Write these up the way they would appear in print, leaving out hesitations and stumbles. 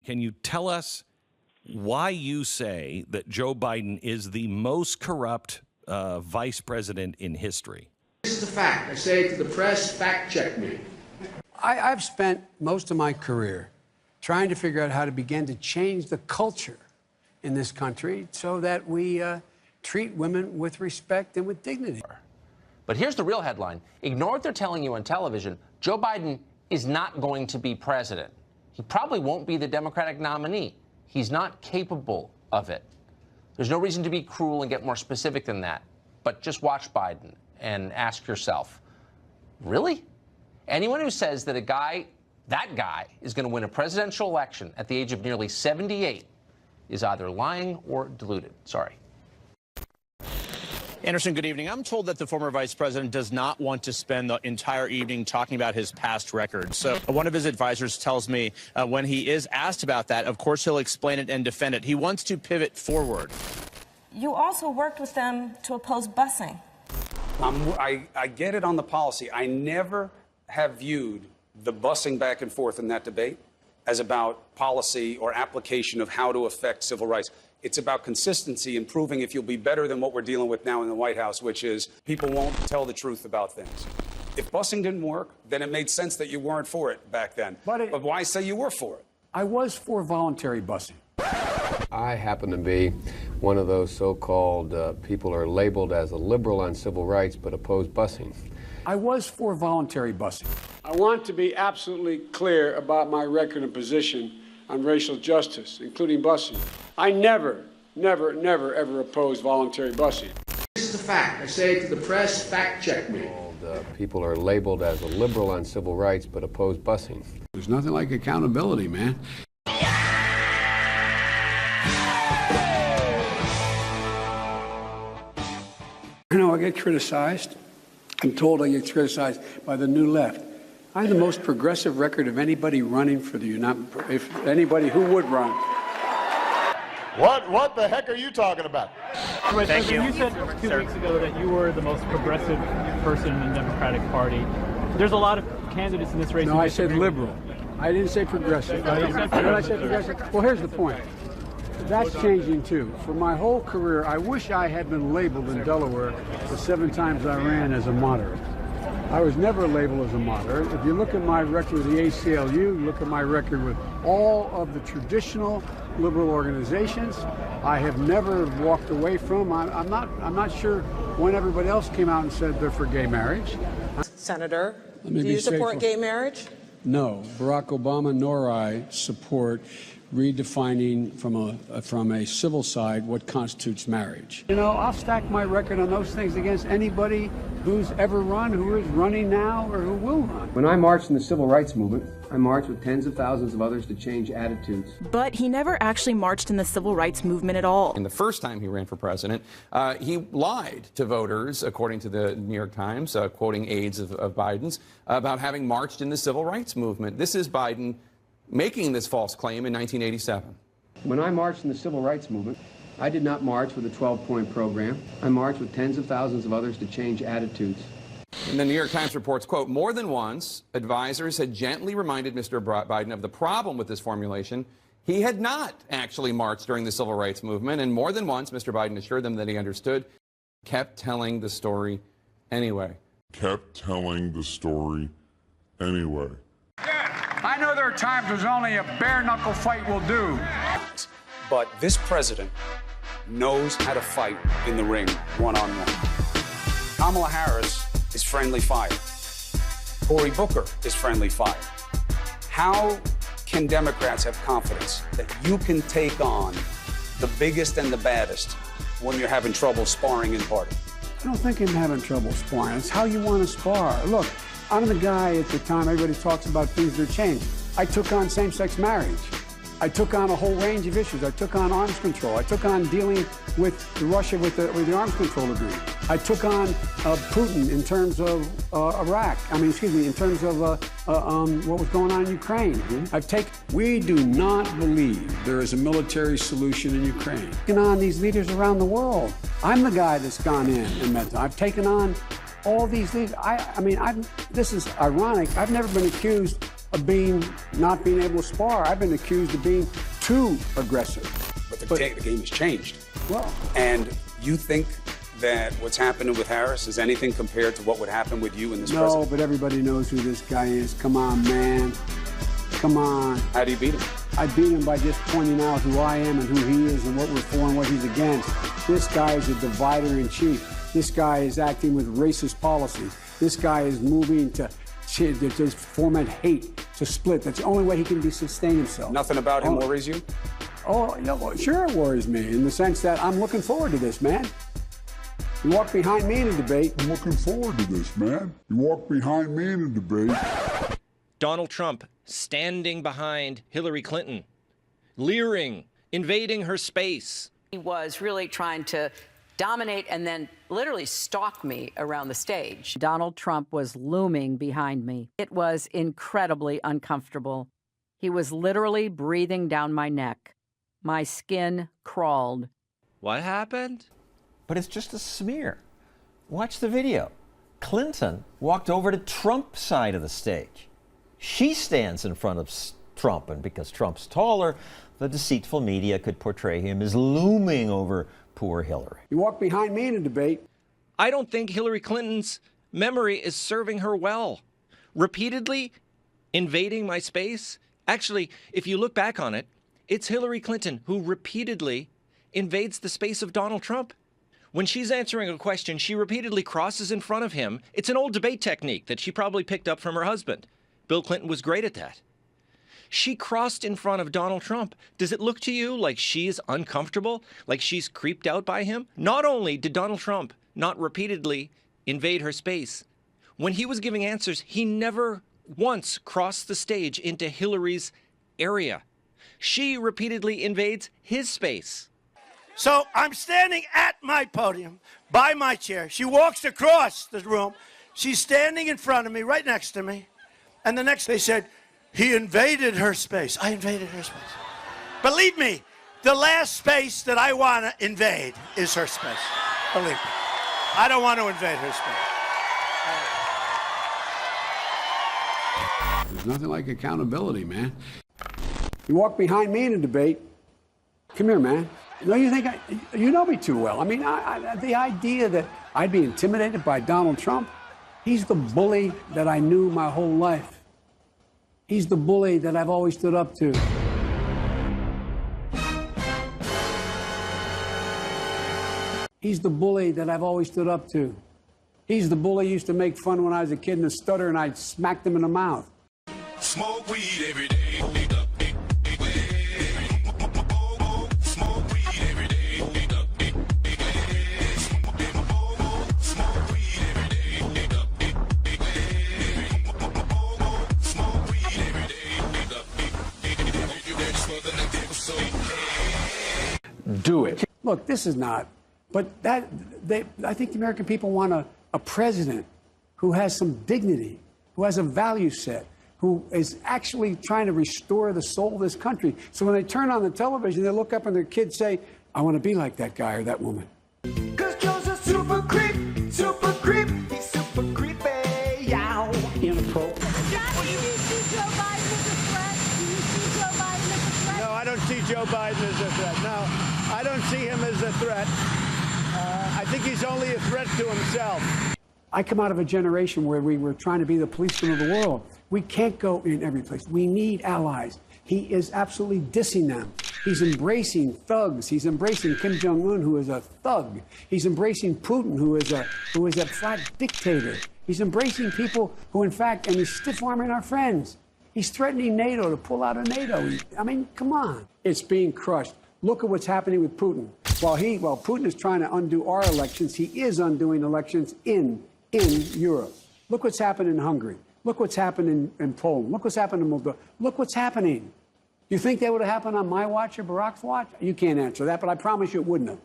Can you tell us why you say that Joe Biden is the most corrupt vice president in history? This is a fact. I say it to the press, fact check me. I've spent most of my career trying to figure out how to begin to change the culture in this country so that we treat women with respect and with dignity. But here's the real headline. Ignore what they're telling you on television. Joe Biden is not going to be president. He probably won't be the Democratic nominee. He's not capable of it. There's no reason to be cruel and get more specific than that. But just watch Biden and ask yourself, really? Anyone who says that that guy is going to win a presidential election at the age of nearly 78 is either lying or deluded. Sorry. Anderson, good evening. I'm told that the former vice president does not want to spend the entire evening talking about his past record. So one of his advisors tells me when he is asked about that, of course, he'll explain it and defend it. He wants to pivot forward. You also worked with them to oppose busing. I get it on the policy. I never have viewed the busing back and forth in that debate as about policy or application of how to affect civil rights. It's about consistency and proving if you'll be better than what we're dealing with now in the White House, which is people won't tell the truth about things. If busing didn't work, then it made sense that you weren't for it back then. But why say you were for it? I was for voluntary busing. I happen to be one of those so-called people who are labeled as a liberal on civil rights but oppose busing. I was for voluntary busing. I want to be absolutely clear about my record and position on racial justice, including busing. I never, ever opposed voluntary busing. This is a fact. I say it to the press, fact check me. People who are labeled as a liberal on civil rights but oppose busing. There's nothing like accountability, man. You know, I get criticized. I'm told I get criticized by the new left. I have the most progressive record of anybody running for the if anybody who would run. What the heck are you talking about? Thank you. You said 2 weeks ago that you were the most progressive person in the Democratic Party. There's a lot of candidates in this race. No, I said liberal. I didn't say progressive. What did I say progressive? Well, here's the point. That's changing, too. For my whole career, I wish I had been labeled in Delaware the 7 times I ran as a moderate. I was never labeled as a moderate. If you look at my record with the ACLU, look at my record with all of the traditional liberal organizations, I have never walked away from. I'm not sure when everybody else came out and said they're for gay marriage. Senator, do you support gay marriage? No, Barack Obama nor I support redefining from a civil side what constitutes marriage. You know, I'll stack my record on those things against anybody who's ever run, who is running now, or who will run. When I marched in the civil rights movement, I marched with tens of thousands of others to change attitudes. But he never actually marched in the civil rights movement at all. And the first time he ran for president, he lied to voters, according to the New York Times, quoting aides of Biden's, about having marched in the civil rights movement. This is Biden making this false claim in 1987. When I marched in the civil rights movement, I did not march with a 12-point program. I marched with tens of thousands of others to change attitudes. And the New York Times reports, quote, more than once, advisors had gently reminded Mr. Biden of the problem with this formulation. He had not actually marched during the civil rights movement, and more than once, Mr. Biden assured them that he understood, kept telling the story anyway. Kept telling the story anyway. I know there are times there's only a bare-knuckle fight will do. But this president knows how to fight in the ring one-on-one. Kamala Harris is friendly fire. Cory Booker is friendly fire. How can Democrats have confidence that you can take on the biggest and the baddest when you're having trouble sparring in party? I don't think I'm having trouble sparring. It's how you want to spar. Look, I'm the guy at the time everybody talks about things that change. I took on same-sex marriage. I took on a whole range of issues. I took on arms control. I took on dealing with Russia with the arms control agreement. I took on Putin in terms of Iraq. In terms of what was going on in Ukraine. We do not believe there is a military solution in Ukraine. Taken on these leaders around the world. I'm the guy that's gone in and met them. I've taken on all these leaders. This is ironic. I've never been accused of not being able to spar. I've been accused of being too aggressive. But the game has changed. Well, and you think that what's happening with Harris is anything compared to what would happen with you and this no, president? but everybody knows who this guy is. Come on, man. Come on. How do you beat him? I beat him by just pointing out who I am and who he is and what we're for and what he's against. This guy is a divider in chief. This guy is acting with racist policies. This guy is moving to foment hate, to split. That's the only way he can sustain himself. Nothing about him worries you? Oh, well, sure it worries me in the sense that I'm looking forward to this, man. You walk behind me in a debate. I'm looking forward to this, man. You walk behind me in a debate. Donald Trump standing behind Hillary Clinton, leering, invading her space. He was really trying to dominate and then literally stalk me around the stage. Donald Trump was looming behind me. It was incredibly uncomfortable. He was literally breathing down my neck. My skin crawled. What happened? But it's just a smear. Watch the video. Clinton walked over to Trump's side of the stage. She stands in front of Trump, and because Trump's taller, the deceitful media could portray him as looming over poor Hillary. You walk behind me in a debate. I don't think Hillary Clinton's memory is serving her well. Repeatedly invading my space. Actually, if you look back on it, it's Hillary Clinton who repeatedly invades the space of Donald Trump. When she's answering a question, she repeatedly crosses in front of him. It's an old debate technique that she probably picked up from her husband. Bill Clinton was great at that. She crossed in front of Donald Trump. Does it look to you like she's uncomfortable, like she's creeped out by him? Not only did Donald Trump not repeatedly invade her space, when he was giving answers, he never once crossed the stage into Hillary's area. She repeatedly invades his space. So I'm standing at my podium, by my chair. She walks across the room. She's standing in front of me, right next to me. And the next they said, he invaded her space. I invaded her space. Believe me, the last space that I want to invade is her space. Believe me. I don't want to invade her space. There's nothing like accountability, man. You walk behind me in a debate. Come here, man. No, you think you know me too well. I mean, the idea that I'd be intimidated by Donald Trump, he's the bully that I knew my whole life. He's the bully that I've always stood up to. He's the bully that I've always stood up to. He's the bully used to make fun when I was a kid and stutter and I'd smack them in the mouth. Smoke weed every day. Do it. Look, this is not, but I think the American people want a president who has some dignity, who has a value set, who is actually trying to restore the soul of this country. So when they turn on the television, they look up and their kids say, I want to be like that guy or that woman. Cause Joe's a super creep, he's super creepy, yow. Inappropriate. Johnny, do you see Joe Biden as a threat? Do you see Joe Biden as a threat? No, I don't see Joe Biden as a threat. No, I don't see him as a threat. I think he's only a threat to himself. I come out of a generation where we were trying to be the policeman of the world. We can't go in every place. We need allies. He is absolutely dissing them. He's embracing thugs. He's embracing Kim Jong-un, who is a thug. He's embracing Putin, who is a flat dictator. He's embracing people who, in fact, and he's stiff-arming our friends. He's threatening NATO to pull out of NATO. I mean, come on. It's being crushed. Look at what's happening with Putin. While Putin is trying to undo our elections, he is undoing elections in Europe. Look what's happened in Hungary. Look what's happened in Poland. Look what's happened in Moldova. Look what's happening. You think that would have happened on my watch or Barack's watch? You can't answer that, but I promise you it wouldn't have.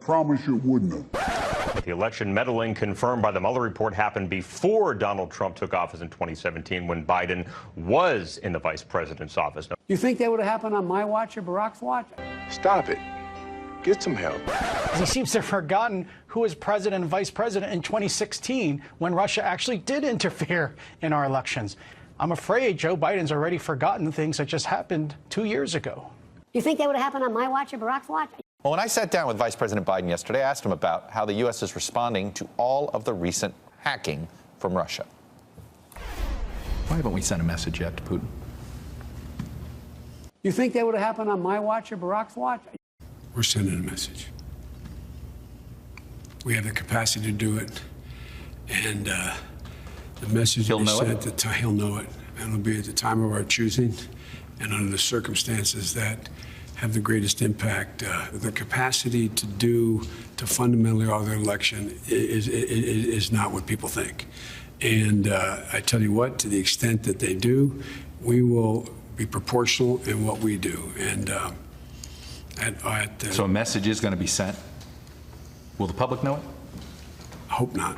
Promise you it wouldn't have. The election meddling confirmed by the Mueller report happened before Donald Trump took office in 2017 when Biden was in the vice president's office. You think that would have happened on my watch or Barack's watch? Stop it. Get some help. He seems to have forgotten who was president and vice president in 2016 when Russia actually did interfere in our elections. I'm afraid Joe Biden's already forgotten things that just happened 2 years ago. You think that would have happened on my watch or Barack's watch? Well, when I sat down with Vice President Biden yesterday, I asked him about how the U.S. is responding to all of the recent hacking from Russia. Why haven't we sent a message yet to Putin? You think that would have happened on my watch or Barack's watch? We're sending a message. We have the capacity to do it, and the message He'll we know sent, it? he'll know it, and it'll be at the time of our choosing, and under the circumstances that have the greatest impact. The capacity to fundamentally alter the election is not what people think. And I tell you what, to the extent that they do, we will be proportional in what we do. And So a message is going to be sent. Will the public know it? I hope not.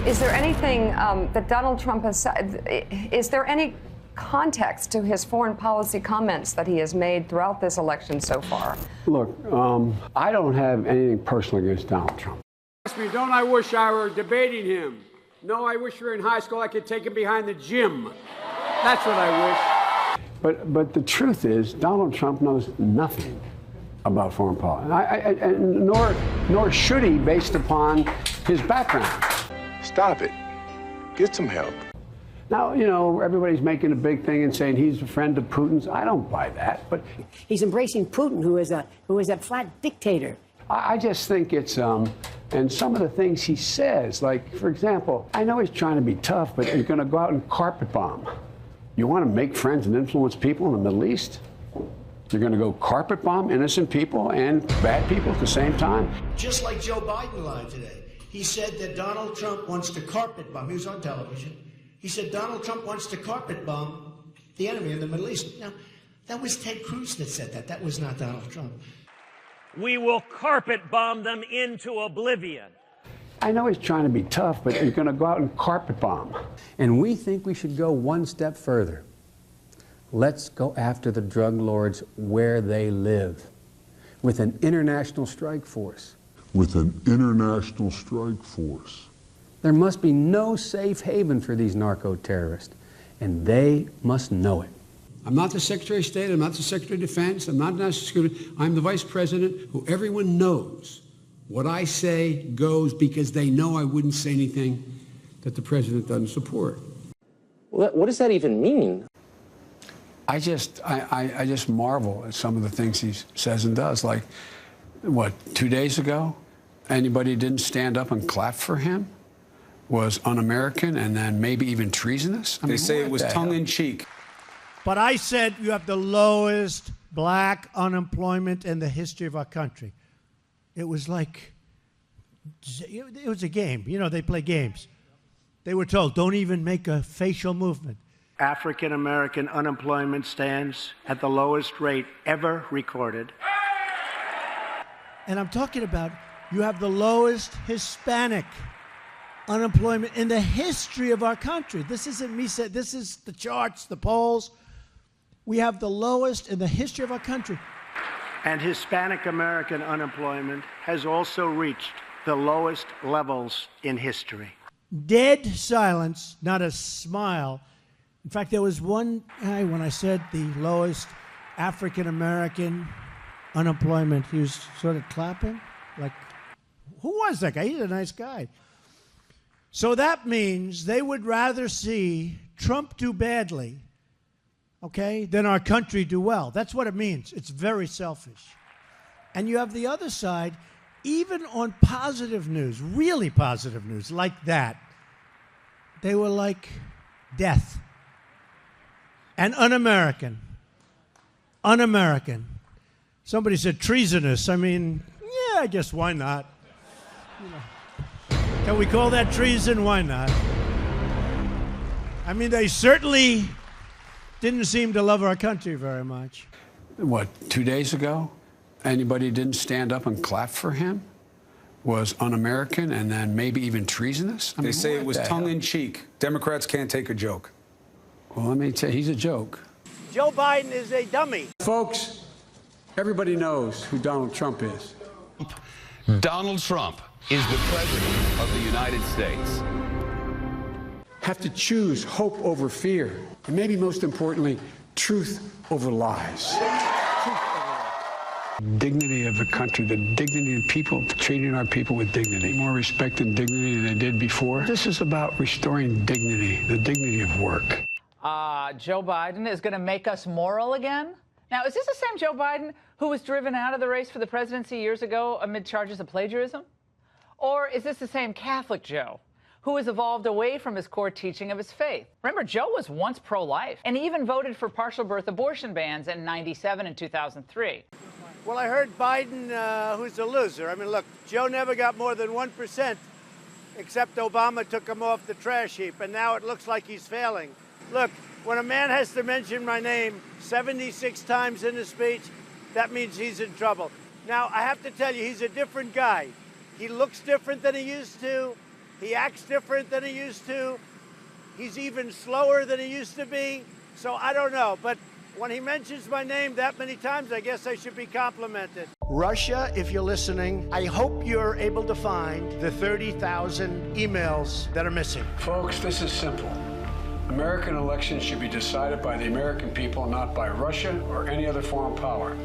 Is there anything that Donald Trump has said? Is there any context to his foreign policy comments that he has made throughout this election so far? Look, I don't have anything personal against Donald Trump. Ask me, don't I wish I were debating him? No, I wish we were in high school. I could take him behind the gym. That's what I wish. But the truth is, Donald Trump knows nothing about foreign policy, nor should he, based upon his background. Stop it. Get some help. Now, you know, everybody's making a big thing and saying he's a friend of Putin's. I don't buy that, but He's embracing Putin, who is a flat dictator. I just think it's, and some of the things he says, like, for example, I know he's trying to be tough, but you're going to go out and carpet bomb. You want to make friends and influence people in the Middle East? You're going to go carpet bomb innocent people and bad people at the same time? Just like Joe Biden lied today. He said that Donald Trump wants to carpet bomb. He was on television. He said Donald Trump wants to carpet bomb the enemy in the Middle East. Now, that was Ted Cruz that said that. That was not Donald Trump. We will carpet bomb them into oblivion. I know he's trying to be tough, but you're going to go out and carpet bomb. And we think we should go one step further. Let's go after the drug lords where they live, with an international strike force. With an international strike force. There must be no safe haven for these narco-terrorists, and they must know it. I'm not the Secretary of State, I'm not the Secretary of Defense, I'm not National Security, I'm the Vice President who everyone knows what I say goes because they know I wouldn't say anything that the President doesn't support. What does that even mean? I just marvel at some of the things he says and does. Like, what, 2 days ago, anybody who didn't stand up and clap for him was un-American and then maybe even treasonous? I mean, they say it was tongue-in-cheek. But I said you have the lowest black unemployment in the history of our country. It was like, it was a game. You know, they play games. They were told, don't even make a facial movement. African American unemployment stands at the lowest rate ever recorded. And I'm talking about, you have the lowest Hispanic unemployment in the history of our country. This isn't me saying, this is the charts, the polls. We have the lowest in the history of our country. And Hispanic American unemployment has also reached the lowest levels in history. Dead silence, not a smile. In fact, there was one guy when I said the lowest African American unemployment, he was sort of clapping. Like, who was that guy? He's a nice guy. So that means they would rather see Trump do badly, okay, than our country do well. That's what it means. It's very selfish. And you have the other side, even on positive news, really positive news, like that, they were like death. And un-American. Un-American. Somebody said treasonous. I mean, yeah, I guess why not? You know, can we call that treason? Why not? I mean, they certainly didn't seem to love our country very much. What, 2 days ago, anybody who didn't stand up and clap for him was un-American and then maybe even treasonous? I mean, they say it was the tongue-in-cheek. Democrats can't take a joke. Well, let me tell you, he's a joke. Joe Biden is a dummy. Folks, everybody knows who Donald Trump is. Donald Trump is the President of the United States. have to choose hope over fear, and maybe most importantly, truth over lies. Dignity of the country, the dignity of people, treating our people with dignity, more respect and dignity than they did before. This is about restoring dignity, the dignity of work. Joe Biden is going to make us moral again? Now, is this the same Joe Biden who was driven out of the race for the presidency years ago amid charges of plagiarism? Or is this the same Catholic Joe who has evolved away from his core teaching of his faith? Remember, Joe was once pro-life, and he even voted for partial birth abortion bans in '97 and 2003. Well, I heard Biden, who's a loser. I mean, look, Joe never got more than 1%, except Obama took him off the trash heap, and now it looks like he's failing. Look, when a man has to mention my name 76 times in a speech, that means he's in trouble. Now, I have to tell you, he's a different guy. He looks different than he used to. He acts different than he used to. He's even slower than he used to be. So I don't know, but when he mentions my name that many times, I guess I should be complimented. Russia, if you're listening, I hope you're able to find the 30,000 emails that are missing. Folks, this is simple. American elections should be decided by the American people, not by Russia or any other foreign power.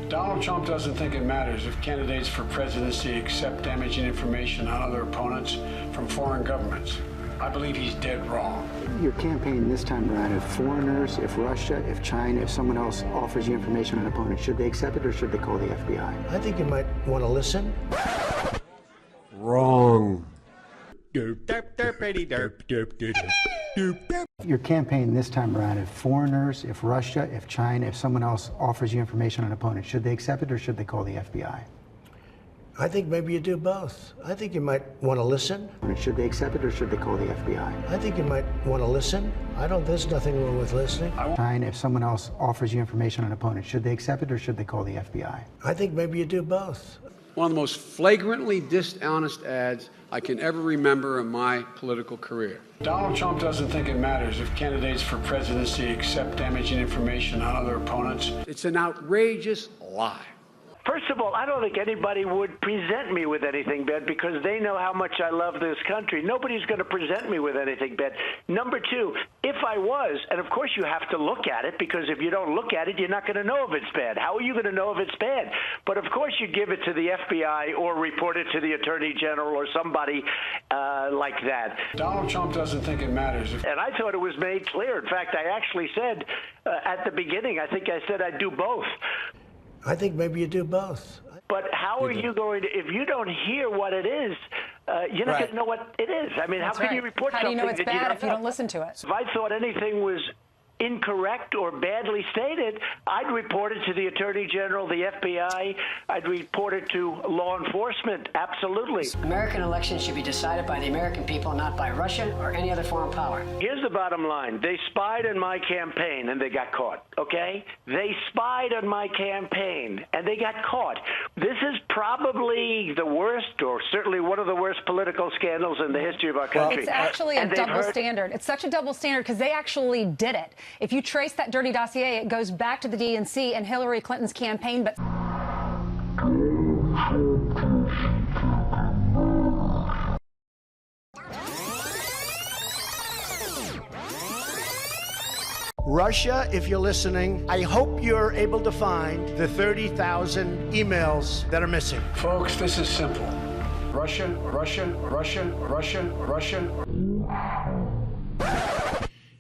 Donald Trump doesn't think it matters if candidates for presidency accept damaging information on other opponents from foreign governments. I believe he's dead wrong. Your campaign this time around, if foreigners, if Russia, if China, if someone else offers you information on an opponent, should they accept it or should they call the FBI? I think you might want to listen. Wrong. Your campaign this time around, if foreigners, if Russia, if China, if someone else offers you information on an opponent, should they accept it or should they call the FBI? I think maybe you do both. I think you might want to listen. Should they accept it or should they call the FBI? I think you might want to listen. There's nothing wrong with listening. China, if someone else offers you information on an opponent, should they accept it or should they call the FBI? I think maybe you do both. One of the most flagrantly dishonest ads I can ever remember in my political career. Donald Trump doesn't think it matters if candidates for presidency accept damaging information on other opponents. It's an outrageous lie. First of all, I don't think anybody would present me with anything bad because they know how much I love this country. Nobody's going to present me with anything bad. Number two, if I was, and of course you have to look at it because if you don't look at it, you're not going to know if it's bad. How are you going to know if it's bad? But of course you give it to the FBI or report it to the Attorney General or somebody like that. Donald Trump doesn't think it matters. And I thought it was made clear. In fact, I actually said at the beginning, I think I said I'd do both. I think maybe you do both. But how are you going to, if you don't hear what it is, you're not going to know what it is. I mean, how can you report something that you don't know? How do you know it's bad if you don't listen to it? If I thought anything was incorrect or badly stated, I'd report it to the Attorney General, the FBI. I'd report it to law enforcement. Absolutely. American elections should be decided by the American people, not by Russia or any other foreign power. Here's the bottom line. They spied on my campaign and they got caught, okay? They spied on my campaign and they got caught. This is probably the worst, or certainly one of the worst political scandals in the history of our country. It's actually a double standard. It's such a double standard because they actually did it. If you trace that dirty dossier, it goes back to the DNC and Hillary Clinton's campaign, but... Russia, if you're listening, I hope you're able to find the 30,000 emails that are missing. Folks, this is simple. Russia.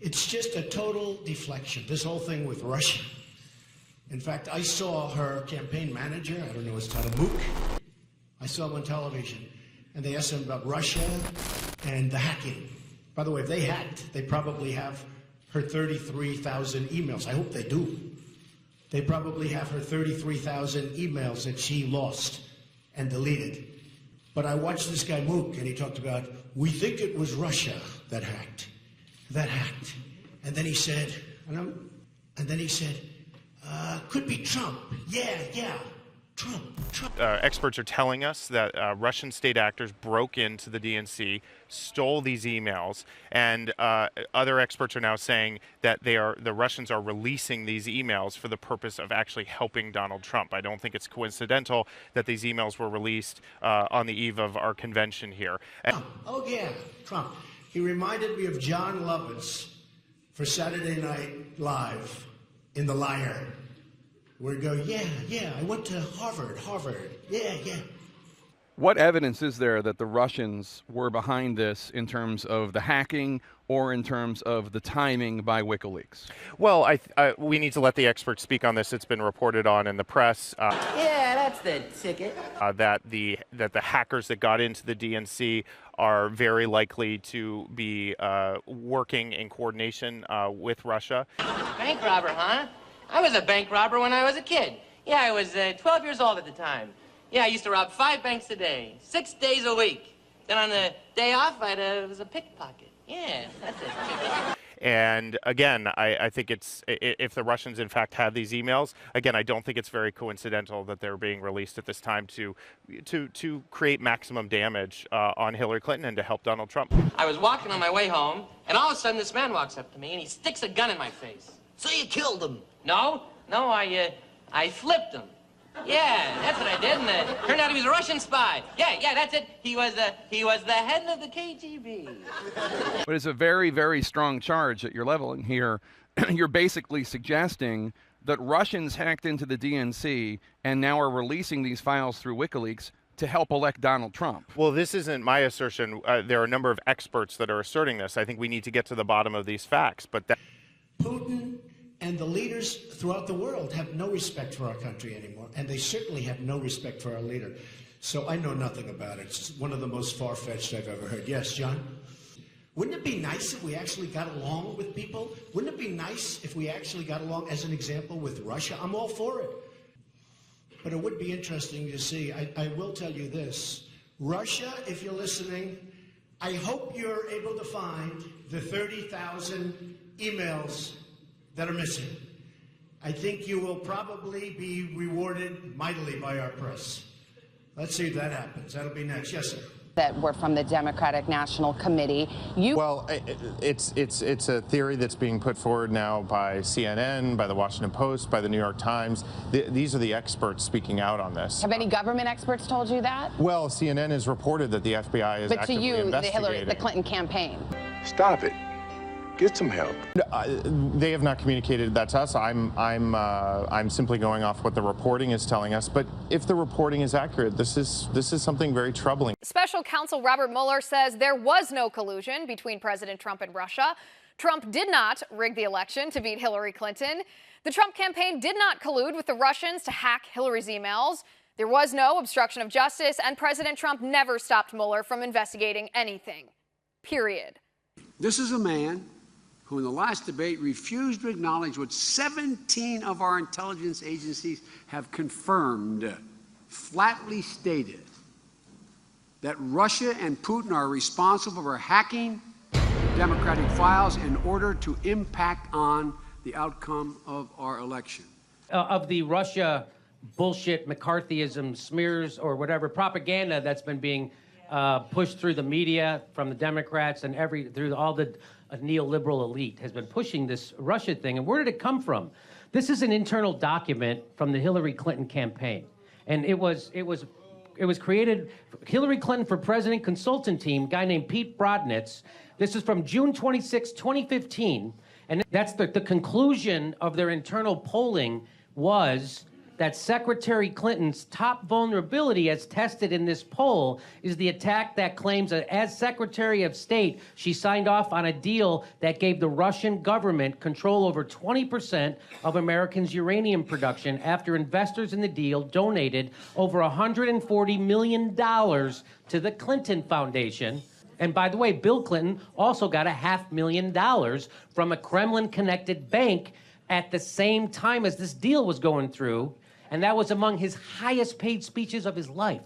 It's just a total deflection, this whole thing with Russia. In fact, I saw her campaign manager, I don't know his title, Mook. I saw him on television, and they asked him about Russia and the hacking. By the way, if they hacked, they probably have her 33,000 emails. I hope they do. They probably have her 33,000 emails that she lost and deleted. But I watched this guy Mook, and he talked about, we think it was Russia that hacked. And then he said, could be Trump. Yeah, Trump. Experts are telling us that Russian state actors broke into the DNC, stole these emails, and other experts are now saying that the Russians are releasing these emails for the purpose of actually helping Donald Trump. I don't think it's coincidental that these emails were released on the eve of our convention here. Oh yeah, Trump. He reminded me of John Lovitz for Saturday Night Live in The Liar, where he'd go, yeah, I went to Harvard, yeah. What evidence is there that the Russians were behind this in terms of the hacking or in terms of the timing by WikiLeaks? Well, we need to let the experts speak on this. It's been reported on in the press. Yeah, that's the ticket. That the hackers that got into the DNC are very likely to be working in coordination with Russia. Bank robber, huh? I was a bank robber when I was a kid. Yeah, I was 12 years old at the time. Yeah, I used to rob 5 banks a day, 6 days a week. Then on the day off, I was a pickpocket. Yeah, that's it. And again, I think if the Russians in fact have these emails, again, I don't think it's very coincidental that they're being released at this time to create maximum damage on Hillary Clinton and to help Donald Trump. I was walking on my way home, and all of a sudden this man walks up to me and he sticks a gun in my face. So you killed him? No, I flipped him. Yeah, that's what I did, and it turned out he was a Russian spy. Yeah, that's it. He was the head of the KGB. But it's a very, very strong charge that you're leveling here. You're basically suggesting that Russians hacked into the DNC and now are releasing these files through WikiLeaks to help elect Donald Trump. Well, this isn't my assertion. There are a number of experts that are asserting this. I think we need to get to the bottom of these facts. But Putin and the leaders throughout the world have no respect for our country anymore, and they certainly have no respect for our leader. So I know nothing about it. It's one of the most far-fetched I've ever heard. Yes, John? Wouldn't it be nice if we actually got along with people? Wouldn't it be nice if we actually got along, as an example, with Russia? I'm all for it. But it would be interesting to see. I will tell you this. Russia, if you're listening, I hope you're able to find the 30,000 emails that are missing. I think you will probably be rewarded mightily by our press. Let's see if that happens. That'll be next. Yes, sir. That were from the Democratic National Committee. Well, it's a theory that's being put forward now by CNN, by the Washington Post, by the New York Times. These are the experts speaking out on this. Have any government experts told you that? Well, CNN has reported that the FBI is actively investigating. But to you, the Clinton campaign. Stop it. Get some help. They have not communicated that to us. I'm simply going off what the reporting is telling us. But if the reporting is accurate, this is something very troubling. Special counsel Robert Mueller says there was no collusion between President Trump and Russia. Trump did not rig the election to beat Hillary Clinton. The Trump campaign did not collude with the Russians to hack Hillary's emails. There was no obstruction of justice, and President Trump never stopped Mueller from investigating anything. Period. This is a man who in the last debate refused to acknowledge what 17 of our intelligence agencies have confirmed, flatly stated, that Russia and Putin are responsible for hacking Democratic files in order to impact on the outcome of our election. Of the Russia bullshit, McCarthyism, smears, or whatever propaganda that's been being pushed through the media from the Democrats and through all the neoliberal elite has been pushing this Russia thing. And where did it come from? This is an internal document from the Hillary Clinton campaign. And it was created, Hillary Clinton for President consultant team, a guy named Pete Brodnitz. This is from June 26, 2015. And that's the conclusion of their internal polling was that Secretary Clinton's top vulnerability, as tested in this poll, is the attack that claims that as Secretary of State, she signed off on a deal that gave the Russian government control over 20% of Americans' uranium production after investors in the deal donated over $140 million to the Clinton Foundation. And by the way, Bill Clinton also got $500,000 from a Kremlin-connected bank at the same time as this deal was going through. And that was among his highest paid speeches of his life.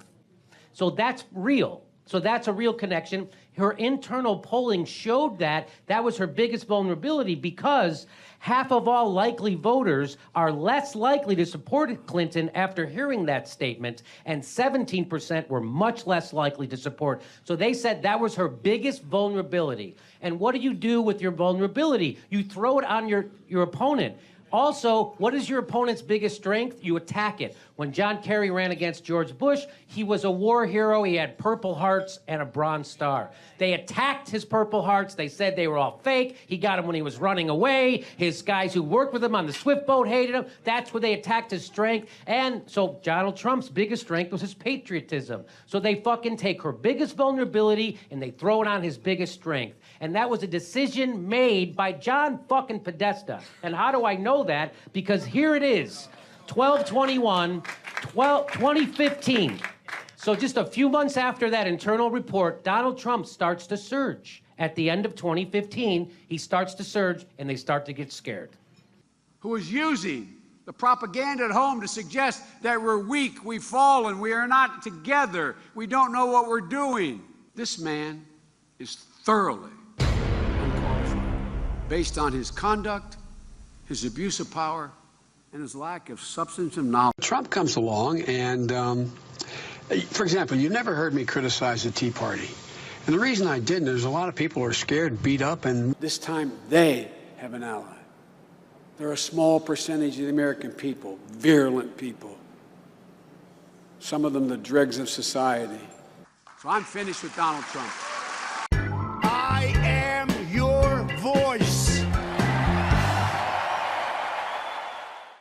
So that's real. So that's a real connection. Her internal polling showed that was her biggest vulnerability because half of all likely voters are less likely to support Clinton after hearing that statement, and 17% were much less likely to support. So they said that was her biggest vulnerability. And what do you do with your vulnerability? You throw it on your opponent. Also, what is your opponent's biggest strength? You attack it. When John Kerry ran against George Bush, he was a war hero. He had Purple Hearts and a Bronze Star. They attacked his Purple Hearts. They said they were all fake. He got them when he was running away. His guys who worked with him on the Swift boat hated him. That's where they attacked his strength. And so Donald Trump's biggest strength was his patriotism. So they fucking take her biggest vulnerability and they throw it on his biggest strength. And that was a decision made by John fucking Podesta. And how do I know that? Because here it is. 2015. So just a few months after that internal report, Donald Trump starts to surge. At the end of 2015, he starts to surge and they start to get scared. Who is using the propaganda at home to suggest that we're weak, we've fallen, we are not together, we don't know what we're doing. This man is thoroughly unqualified based on his conduct, his abuse of power, and his lack of substantive knowledge. Trump comes along and, for example, you never heard me criticize the Tea Party. And the reason I didn't is a lot of people are scared, beat up, and this time they have an ally. They're a small percentage of the American people, virulent people. Some of them the dregs of society. So I'm finished with Donald Trump.